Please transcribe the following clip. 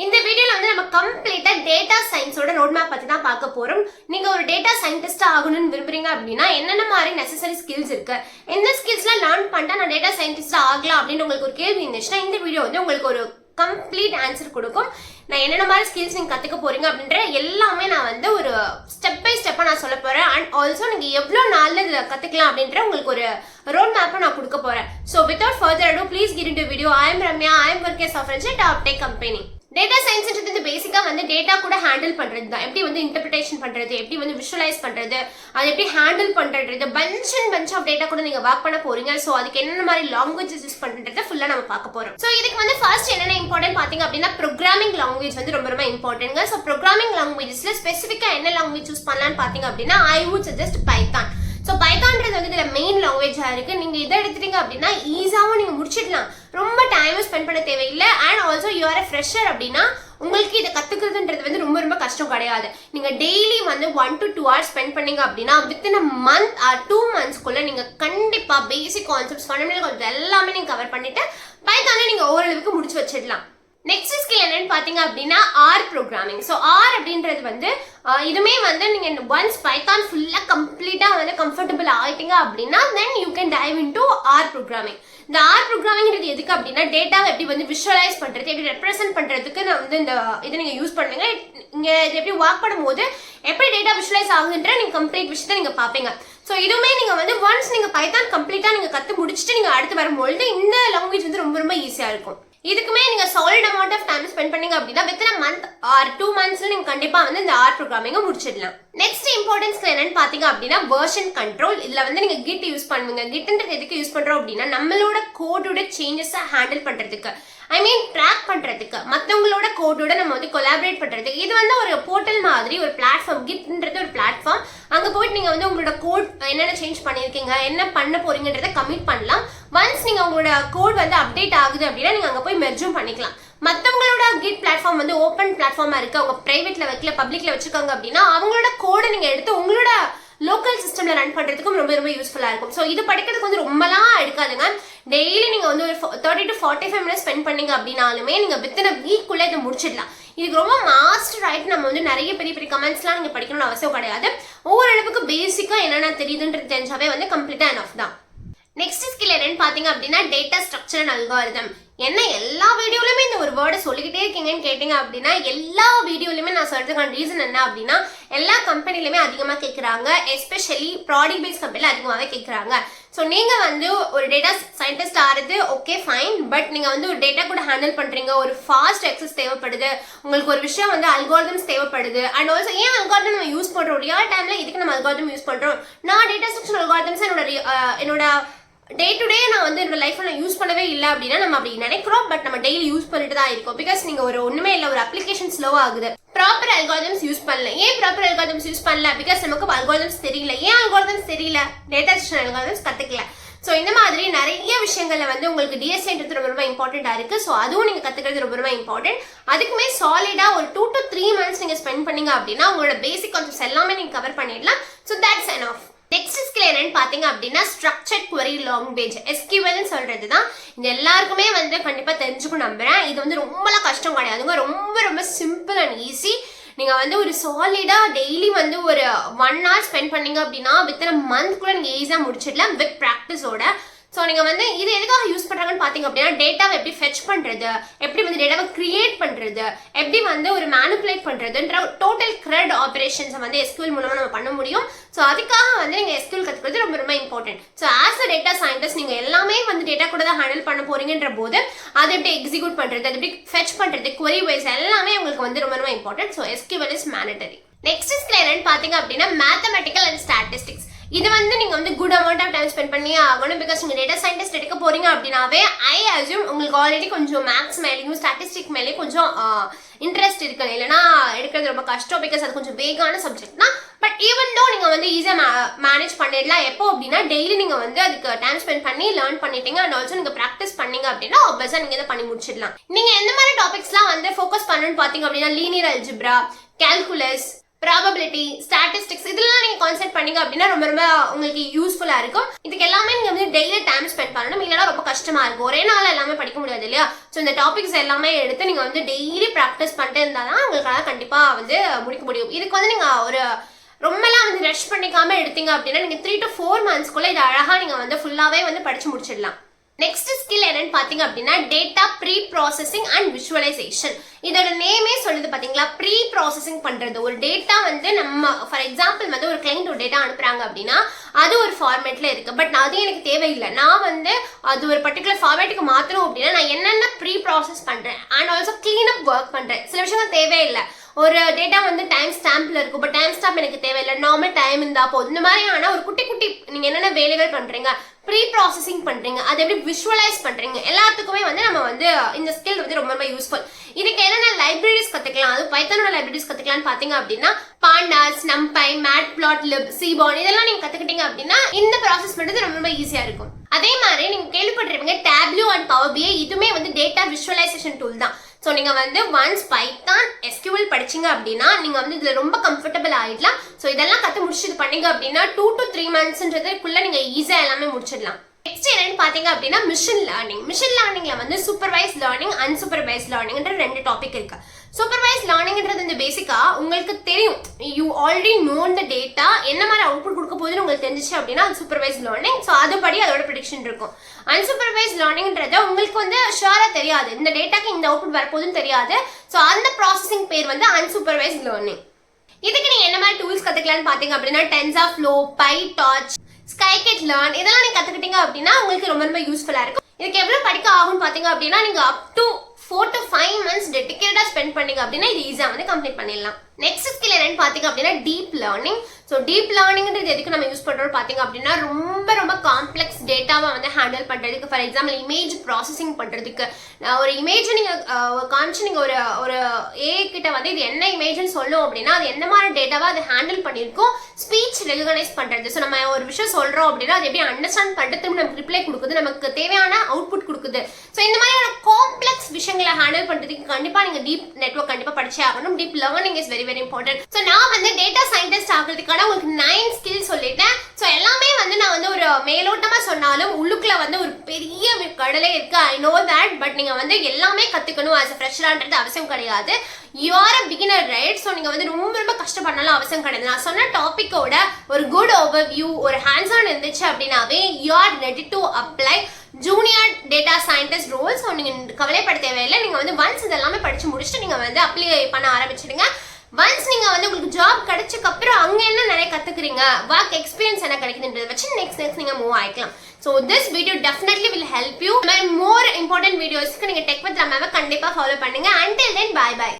இந்த வீடியோல வந்து நம்ம கம்ப்ளீட்டா டேட்டா சயின்ஸோட ரோட் மேப் பத்தி தான் பார்க்க போறோம். நீங்க ஒரு டேட்டா சயின்டிஸ்டா ஆகணும்னு விரும்புறீங்க அப்படின்னா என்னென்ன மாதிரி நெசசரி ஸ்கில்ஸ் இருக்கு, எந்த ஸ்கில்ஸ்லாம் லேர்ன் பண்ணிட்டா நான் டேட்டா சயின்டிஸ்டா ஆகலாம் அப்படின்னு உங்களுக்கு ஒரு கேள்வி இருந்துச்சுன்னா இந்த வீடியோ வந்து உங்களுக்கு ஒரு கம்ப்ளீட் ஆன்சர் கொடுக்கும். நான் என்னென்ன மாதிரி ஸ்கில்ஸ் நீங்க கத்துக்க போறீங்க அப்படின்ற எல்லாமே நான் வந்து ஒரு ஸ்டெப் பை ஸ்டெப்பா நான் சொல்ல போறேன். அண்ட் ஆல்சோ நீங்க எவ்வளவு நாள்ல இதுல கத்துக்கலாம் அப்படின்ற உங்களுக்கு ஒரு ரோட் மேப்பை நான் கொடுக்க போறேன். So without further ado please get into video. I am Ramya. I am working as software engineer at Top Tech company. Data சயின்ஸ்ன்றது பேசிக்கா வந்து டேட்டா கூட ஹேண்டில் பண்றது தான். எப்படி வந்து இன்டர்பிரேஷன் பண்றது, எப்படி வந்து விஷுவலைஸ் பண்றது, அதை எப்படி ஹேண்டில் பண்றது, பஞ்ச் ஆஃப் டேட்டா கூட நீங்க ஒர்க் பண்ண போறீங்க. ஸோ அதுக்கு என்னென்ன மாதிரி லாங்குவேஜஸ் யூஸ் பண்றதை ஃபுல்லா நம்ம பார்க்க போறோம். ஸோ இதுக்கு வந்து ஃபர்ஸ்ட் என்னென்ன இம்பார்ட்டன்ட் பாத்தீங்க அப்படின்னா ப்ரோக்ராமிங் லாங்குவேஜ் வந்து ரொம்ப ரொம்ப இம்பார்ட்டன்ட். ஸோ ப்ரோக்ராமிங் லாங்குவேஜஸ்ல ஸ்பெசிஃபிக்கா என்ன லாங்குவேஜ் சூஸ் பண்ணலாம்னு பாத்தீங்க அப்படின்னா I would suggest python. So பைத்தான்றது வந்து இதில் மெயின் லாங்குவேஜாக இருக்குது. நீங்கள் இதை எடுத்துட்டீங்க அப்படின்னா ஈஸியாகவும் நீங்கள் முடிச்சிடலாம், ரொம்ப டைமும் ஸ்பெண்ட் பண்ண தேவையில்லை. And also you are a fresher அப்படின்னா உங்களுக்கு இதை கற்றுக்கிறதுன்றது வந்து ரொம்ப ரொம்ப கஷ்டம் கிடையாது. நீங்கள் டெய்லி வந்து 1 to 2 hours ஸ்பெண்ட் பண்ணீங்க அப்படின்னா வித்தின் அ மந்த் ஆர் 2 monthsக்குள்ளே நீங்கள் கண்டிப்பாக பேசிக் கான்செப்ட்ஸ் ஃபண்டமெண்டல் கான்செப்ட் எல்லாமே நீங்கள் கவர் பண்ணிட்டு பைத்தானே நீங்கள் ஓரளவுக்கு முடிச்சு வச்சிடலாம். நெக்ஸ்ட் ஸ்கில் என்னன்னு பாத்தீங்க அப்படின்னா ஆர் ப்ரோக்ராமிங். ஸோ ஆர் அப்படின்றது வந்து இதுமே வந்து நீங்க ஒன்ஸ் பைத்தான் ஃபுல்லா கம்ப்ளீட்டா வந்து கம்ஃபர்டபுள் ஆயிட்டீங்க அப்படின்னா then you can dive into R programming. இந்த ஆர் ப்ரோக்ராமிங்கிறது எதுக்கு அப்படின்னா டேட்டாவை எப்படி வந்து விஷுவலைஸ் பண்றது, எப்படி ரெப்ரசென்ட் பண்றதுக்கு நான் வந்து இந்த இதை நீங்க யூஸ் பண்ணுங்க. இங்க இது எப்படி ஒர்க் பண்ணும்போது எப்படி டேட்டா விஷுவலைஸ் ஆகுதுன்ற நீங்க கம்ப்ளீட் விஷயத்தை நீங்க பாப்பீங்க. ஸோ இதுவுமே நீங்க வந்து ஒன்ஸ் நீங்க பைத்தான் கம்ப்ளீட்டா நீங்க கத்து முடிச்சுட்டு நீங்க அடுத்து வரும்பொழுது இந்த லாங்குவேஜ் வந்து ரொம்ப ரொம்ப ஈஸியா இருக்கும். இதுக்குமே நீங்க solid amount of time spend பண்ணீங்க அப்படின்னா வித்தின் அ மந்த் ஆர் 2 monthsல நீங்க கண்டிப்பா வந்து இந்த ஆர் ப்ரோக்ராமிங்க முடிச்சிடலாம். நெக்ஸ்ட் இம்பார்ட்டன்ஸ் என்னன்னு பாத்தீங்க அப்படின்னா வெர்ஷன் கண்ட்ரோல். இதுல வந்து நீங்க கிட் யூஸ் பண்ணுவீங்க. கிட்ன்றது எதுக்கு யூஸ் பண்றோம் அப்படின்னா நம்மளோட கோடோட சேஞ்சஸை ஹேண்டில் பண்றதுக்கு, ஐ மீன் ட்ராக் பண்றதுக்கு, மற்றவங்களோட கோடோட நம்ம வந்து கொலாபரேட் பண்றதுக்கு. இது வந்து ஒரு போர்ட்டல் மாதிரி ஒரு பிளாட்ஃபார்ம். கிட்ன்றது ஒரு பிளாட்ஃபார்ம். அங்க போயிட்டு நீங்க வந்து உங்களோட கோட் என்னென்ன சேஞ்ச் பண்ணிருக்கீங்க, என்ன பண்ண போறீங்கன்றத கமிட் பண்ணலாம். ஒன்ஸ் நீங்க உங்களோட கோட் வந்து அப்டேட் ஆகுது அப்படின்னா நீங்க அங்க போய் மெர்ஜும் பண்ணிக்கலாம். மற்றவங்களோட கிட் பிளாட்ஃபார்ம் வந்து ஓப்பன் பிளாட்ஃபார்மா இருக்கு, அவங்க பிரைவேட்ல வைக்கல பப்ளிக்ல வச்சிருக்காங்க அப்படின்னா அவங்களோட கோடை நீங்க எடுத்து உங்களோட லோக்கல் சிஸ்டம்ல ரன் பண்றதுக்கும் ரொம்ப ரொம்ப யூஸ்ஃபுல்லா இருக்கும். ஸோ இது படிக்கிறதுக்கு வந்து ரொம்பலாம் எடுக்காதுங்க. டெய்லி நீங்க வந்து ஒரு 30 to 45 minutes ஸ்பெண்ட் பண்ணீங்க அப்படின்னாலுமே நீங்க வித்தின் அ வீக்குள்ள இதை முடிச்சிடலாம். இதுக்கு ரொம்ப மாஸ்டர் ஆயிட்டு நம்ம வந்து நிறைய பெரிய பெரிய கமெண்ட்ஸ்லாம் நீங்க படிக்கணும்னு அவசியம் கிடையாது. ஒவ்வொரு பேசிக்கா என்னென்ன தெரியுதுன்றது தெரிஞ்சாவே வந்து கம்ப்ளீட்டா எனஃப் தான். நெக்ஸ்ட் ஸ்கில் என்னன்னு பாத்தீங்க அப்படின்னா டேட்டா ஸ்ட்ரக்சர் அண்ட் அல்காரிதம். என்ன எல்லா வீடியோலயுமே இந்த ஒரு வேர்டை சொல்லிக்கிட்டே இருக்கீங்கன்னு கேட்டீங்க அப்படின்னா எல்லா வீடியோலயுமே நான் சொல்றதுக்கான ரீசன் என்ன அப்படின்னா எல்லா கம்பெனிலுமே அதிகமாக கேட்குறாங்க, எஸ்பெஷலி ப்ராடக்ட் பேஸ்ட் கம்பெனில அதிகமாகவே கேட்குறாங்க. ஸோ நீங்கள் வந்து ஒரு டேட்டா சயின்டிஸ்ட் ஆகிறது ஓகே ஃபைன், பட் நீங்கள் வந்து ஒரு டேட்டா கூட ஹேண்டில் பண்ணுறீங்க, ஒரு ஃபாஸ்ட் எக்ஸஸ் தேவைப்படுது, உங்களுக்கு ஒரு விஷயம் வந்து அல்காரிதம்ஸ் தேவைப்படுது. அண்ட் ஆல்சோ ஏன் அல்காரிதம் நம்ம யூஸ் பண்ணுறோம், ரியல் டைமில் இதுக்கு நம்ம அல்காரிதம் யூஸ் பண்ணுறோம். நான் டேட்டா ஸ்ட்ரக்சர் அல்காரிதம்ஸ் என்னோட டே டு டே நான் வந்து என்னோட லைஃப்ல நான் யூஸ் பண்ணவே இல்லை அப்படின்னா நம்ம அப்படி நினைக்கிறோம், பட் நம்ம டெய்லி யூஸ் பண்ணிட்டு தான் இருக்கோம். பிகாஸ் நீங்க ஒண்ணுமே இல்லை, ஒரு அப்ளிகேஷன் ஸ்லோ ஆகுது, ப்ராப்பர் அல்காரிதம்ஸ் யூஸ் பண்ணல. ஏன் ப்ராப்பர் அல்காரிதம்ஸ் யூஸ் பண்ணல? பிகாஸ் நமக்கு அல்காரிதம்ஸ் தெரியல. ஏன் அல்காரிதம்ஸ் தெரியல? டேட்டா ஸ்ட்ரக்சர் அல்காரிதம்ஸ் கத்துக்கல. ஸோ இந்த மாதிரி நிறைய விஷயங்கள்ல வந்து உங்களுக்கு டிஎஸ்ஐன்றது ரொம்ப ரொம்ப இம்பார்ட்டண்டா இருக்கு. ஸோ அதுவும் நீங்க கத்துக்கிறது ரொம்ப ரொம்ப இம்பார்ட்டன்ட். அதுக்குமே சாலிடா ஒரு 2 to 3 months நீங்க ஸ்பெண்ட் பண்ணீங்க அப்படின்னா உங்களோட பேசிக் கான்செப்ட்ஸ் எல்லாமே நீங்க கவர் பண்ணிடலாம். So that's enough. Next skill என்னன்னு பாத்தீங்க அப்படின்னா ஸ்ட்ரக்சர்ட் குவரி லாங்குவேஜ், எஸ்கியூஎல் சொல்றது தான். இது எல்லாருக்குமே வந்து கண்டிப்பா தெரிஞ்சுக்கும் நம்புறேன். இது வந்து ரொம்பலாம் கஷ்டம் கிடையாதுங்க, ரொம்ப ரொம்ப சிம்பிள் அண்ட் ஈஸி. நீங்க வந்து ஒரு சாலிடா டெய்லி வந்து ஒரு 1 hour ஸ்பெண்ட் பண்ணீங்க அப்படின்னா வித்தின் அ மந்த் கூட நீங்க ஈஸியா முடிச்சிடலாம் வித் ப்ராக்டிஸோட. ஸோ நீங்கள் வந்து இது எதுக்காக யூஸ் பண்ணுறாங்கன்னு பார்த்தீங்க அப்படின்னா டேட்டாவை எப்படி ஃபெச் பண்ணுறது, எப்படி வந்து டேட்டாவை கிரியேட் பண்ணுறது, எப்படி வந்து ஒரு மேனிப்புலேட் பண்ணுறதுன்ற டோட்டல் கிரெட் ஆப்ரேஷன்ஸை வந்து எஸ்கியூஎல் மூலமாக நம்ம பண்ண முடியும். ஸோ அதுக்காக வந்து நீங்கள் எஸ்கியூஎல் கற்றுக்கிறது ரொம்ப ரொம்ப important. So as a data scientist நீங்கள் எல்லாமே வந்து டேட்டா கூட தான் ஹேண்டில் பண்ண போறீங்கன்ற போது அதை எப்படி எக்ஸிக்யூட் பண்ணுறது, அது எப்படி ஃபெச் பண்ணுறது, குவரி வைஸ் எல்லாமே உங்களுக்கு வந்து ரொம்ப ரொம்ப important. So SQL is mandatory. Next skill என்னன்னு பார்த்தீங்க அப்படின்னா மேத்தமெட்டிக்கல் அண்ட் ஸ்டாட்டிஸ்டிக்ஸ். இது வந்து நீங்க வந்து good amount of time spend பண்ணி ஆகணும். பிகாஸ் நீங்க டேட்டா சயின்டிஸ்ட் எடுக்க போறீங்க அப்படின்னாவே ஐ அஸ்யூம் உங்களுக்கு ஆல்ரெடி கொஞ்சம் மேத்ஸ் மேலேயும் ஸ்டாட்டிஸ்டிக் மேலேயும் கொஞ்சம் இன்ட்ரெஸ்ட் இருக்கு, இல்லைன்னா எடுக்கிறது ரொம்ப கஷ்டம். பிகாஸ் அது கொஞ்சம் வேகான சப்ஜெக்ட்னா. பட் ஈவன் தோ நீங்க வந்து ஈஸியா மேனேஜ் பண்ணிடலாம். எப்போ அப்படின்னா டெய்லி நீங்க வந்து அதுக்கு டைம் ஸ்பெண்ட் பண்ணி லேர்ன் பண்ணிட்டீங்க அண்ட் ஆல்சோ நீங்க ப்ராக்டிஸ் பண்ணீங்க அப்படின்னா ஆப்வியஸா நீங்க இதை பண்ணி முடிச்சிடலாம். நீங்க எந்த மாதிரி டாபிக்ஸ்லாம் வந்து ஃபோக்கஸ் பண்ணணும்னு பாத்தீங்க அப்படின்னா linear algebra, calculus, probability, statistics இதெல்லாம் நீங்க கான்சென்ட்ரேட் பண்ணீங்க அப்படின்னா ரொம்ப ரொம்ப உங்களுக்கு யூஸ்ஃபுல்லா இருக்கும். இதுக்கு எல்லாமே நீங்க வந்து டெய்லி டைம் ஸ்பெண்ட் பண்ணணும். இல்லைன்னா ரொம்ப கஷ்டமா இருக்கும். ஒரே நாள் எல்லாமே படிக்க முடியாது இல்லையா? ஸோ இந்த டாபிக்ஸ் எல்லாமே எடுத்து நீங்க வந்து டெய்லி ப்ராக்டிஸ் பண்ணிட்டு இருந்தாதான் உங்களுக்காக கண்டிப்பா வந்து முடிக்க முடியும். இதுக்கு வந்து நீங்க ஒரு ரொம்பலாம் வந்து ரஷ் பண்ணிக்காம எடுத்தீங்க அப்படின்னா நீங்க 3 to 4 monthsக்குள்ள இது அழகா நீங்க வந்து ஃபுல்லாவே வந்து படிச்சு முடிச்சிடலாம். நெக்ஸ்ட் ஸ்கில் என்னன்னு பாத்தீங்க அப்படின்னா data pre processing and visualisation. இதோட நேமே சொல்லுது பாத்தீங்களா, ப்ரீ ப்ராசஸிங் பண்றது. ஒரு டேட்டா வந்து நம்ம ஃபார் எக்ஸாம்பிள் வந்து ஒரு கிளைண்ட் ஒரு டேட்டா அனுப்புறாங்க அப்படின்னா அது ஒரு ஃபார்மேட்ல இருக்கு. பட் அது எனக்கு தேவையில்லை. நான் வந்து அது ஒரு பர்டிகுலர் ஃபார்மேட்டுக்கு மாத்தணும் அப்படின்னா நான் என்னென்ன ப்ரீ ப்ராசஸ் பண்றேன் and also clean up work பண்றேன். சில விஷயங்கள் தேவையில்லை. ஒரு டேட்டா வந்து டைம் ஸ்டாம்ப்ல இருக்கும். பட் டைம் ஸ்டாம்ப் எனக்கு தேவையில்லை. நார்மல் டைம் இருந்தா போதும். இந்த மாதிரியான ஒரு குட்டி குட்டி நீங்க என்னென்ன வேலைகள் பண்றீங்க, ப்ரீ ப்ராசஸிங் பண்றீங்க, அதை எப்படி விஷுவலைஸ் பண்றீங்க, எல்லாத்துக்குமே வந்து நம்ம வந்து இந்த ஸ்கில் வந்து ரொம்ப ரொம்ப யூஸ்ஃபுல். இதுக்கு என்னென்ன லைப்ரரிஸ் கத்துக்கலாம், அது பைத்தானோட லைப்ரரிஸ் கத்துக்கலாம்னு பாத்தீங்க அப்படின்னா பாண்டாஸ், நம்பை, மேட்ப்ளாட்லிப், சீபான் இதெல்லாம் நீங்க கத்துக்கிட்டீங்க அப்படின்னா இந்த ப்ராசஸ் பண்றது ரொம்ப ரொம்ப ஈஸியா இருக்கும். அதே மாதிரி நீங்க கேள்விப்பட்டிருப்பீங்க டேப்லூ அண்ட் பவர் பிஐ. இதுமே வந்து டேட்டா விஷுவலைசேஷன் டூல் தான். ஸோ நீங்க வந்து ஒன்ஸ் பைத்தான் எஸ்கியூஎல் படிச்சீங்க அப்படின்னா நீங்க வந்து இதுல ரொம்ப கம்ஃபர்டபுள் ஆயிடலாம். ஸோ இதெல்லாம் கத்து முடிச்சுட்டு பண்ணீங்க அப்படின்னா 2 to 3 monthsன்றதுக்குள்ள நீங்க ஈஸியா எல்லாமே முடிச்சிடலாம். நெக்ஸ்ட் என்னன்னு பாத்தீங்க அப்படின்னா மிஷின் லேர்னிங். மிஷின் லேர்னிங்ல வந்து சூப்பர்வைஸ் லேர்னிங், அன்சூப்பர்வைஸ் லேர்னிங்ன்ற 2 டாபிக் இருக்கு. சூப்பர்வைஸ் லேர்னிங்ன்றது இந்த பேசிக்கா உங்களுக்கு தெரியும், you already known the data, என்ன மாதிரி அவுட்புட் கொடுக்க போகுதுன்னு உங்களுக்கு தெரிஞ்சிச்சு அப்படின்னா அது சூப்பர்வைஸ் லேர்னிங். ஸோ அதுபடி அதோட ப்ரெடிக்ஷன் இருக்கும். அன்சூப்பர்வைஸ் லேர்னிங்ன்றது உங்களுக்கு வந்து ஷுவரா தெரியாது, இந்த டேட்டாக்கு இந்த அவுட்புட் வரப்போகுதுன்னு தெரியாது. ஸோ அந்த ப்ராசஸிங் பேர் வந்து அன்சூப்பர்வைஸ் லேர்னிங். இதுக்கு நீங்க என்ன மாதிரி டூல்ஸ் கத்துக்கலாம்னு பாத்தீங்க அப்படின்னா டென்சார்ஃப்ளோ, பைடார்ச், ஸ்கைகெட் லேர்ன் இதெல்லாம் நீங்க கத்துக்கிட்டீங்க அப்படின்னா உங்களுக்கு ரொம்ப ரொம்ப யூஸ்ஃபுல்லா இருக்கும். இதுக்கு எவ்வளவு படிக்க ஆகும்னு பாத்தீங்க அப்படின்னா நீங்க அப் டு 4 to 5 months டெடிகேட்டடா ஸ்பெண்ட் பண்ணீங்க அப்படின்னா இது ஈஸியா வந்து கம்ப்ளீட் பண்ணிடலாம். நெக்ஸ்ட் ஸ்கில் என்னன்னு பாத்தீங்க அப்படின்னா டீப் லேர்னிங். ஸோ டீப் லேர்னிங்ன்றது எதுக்கு நம்ம யூஸ் பண்றோம் பாத்தீங்க அப்படின்னா ரொம்ப ரொம்ப காம்ப்ளெக்ஸ் டேட்டாவை வந்து ஹேண்டில் பண்றதுக்கு, ஃபார் எக்ஸாம்பிள் இமேஜ் ப்ராசஸிங் பண்றதுக்கு. ஒரு இமேஜ் நீங்க காமிச்சு நீங்க ஒரு ஏ கிட்ட வந்து இது என்ன இமேஜ்னு சொல்லும் அப்படின்னா அது எந்த மாதிரி டேட்டாவை அது ஹேண்டில் பண்ணிருக்கோம், ஸ்பீச் ரெகனைஸ் பண்றது. ஸோ நம்ம ஒரு விஷயம் சொல்றோம் அப்படின்னா அது எப்படி அண்டர்ஸ்டாண்ட் பண்ணிட்டு நமக்கு ரிப்ளை கொடுக்குது, நமக்கு தேவையான அவுட்புட் கொடுக்குது. ஸோ இந்த மாதிரியான காம்ப்ளெக்ஸ் விஷயங்களை ஹேண்டில் பண்றதுக்கு கண்டிப்பா நீங்க டீப் நெட்வொர்க் கண்டிப்பா படிச்சே ஆகணும். Deep learning is very very important. So நான் வந்து டேட்டா சயின்டிஸ்ட் ஆகிறதுக்கான உங்களுக்கு 9 ஸ்கில் சொல்லிட்டேன். ஸோ எல்லாமே வந்து நான் வந்து ஒரு மேலோட்டமா சொன்னாலும் உள்ளுக்குள்ள வந்து ஒரு பெரிய கடலே இருக்கு. I know that. பட் நீங்க வந்து எல்லாமே கத்துக்கணும் ஆஸ் அ ஃப்ரெஷரான்றது அவசியம் கிடையாது. You are a beginner right. So நீங்க வந்து ரொம்ப ரொம்ப கஷ்டப்படனாலும் அவசியம் கிடையாது. நான் சொன்ன டாபிக்கோட ஒரு குட் ஓவர்வியூ, ஒரு ஹேண்ட்ஸ் ஆன் இருந்துச்சு அப்படின்னாவே you are ready to apply junior data scientist role. So நீங்க கவலைப்பட தேவையில்லை. நீங்க வந்து ஒன்ஸ் இதெல்லாமே படிச்சு முடிச்சுட்டு நீங்க வந்து அப்ளை பண்ண ஆரம்பிச்சிடுங்க. ஒன்ஸ் நீங்க வந்து உங்களுக்கு ஜாப் கிடைச்சக்கு அப்புறம் அங்க என்ன நிறைய கத்துக்கிறீங்க, ஒர்க் எக்ஸ்பீரியன்ஸ் என்ன கிடைக்குதுன்றத வச்சு நெக்ஸ்ட் நீங்க move ஆயிக்கலாம். So this video definitely will help you. More important videos நீங்க டெக் வித் ரமாவை கண்டிப்பா ஃபாலோ பண்ணுங்க. Until then bye bye.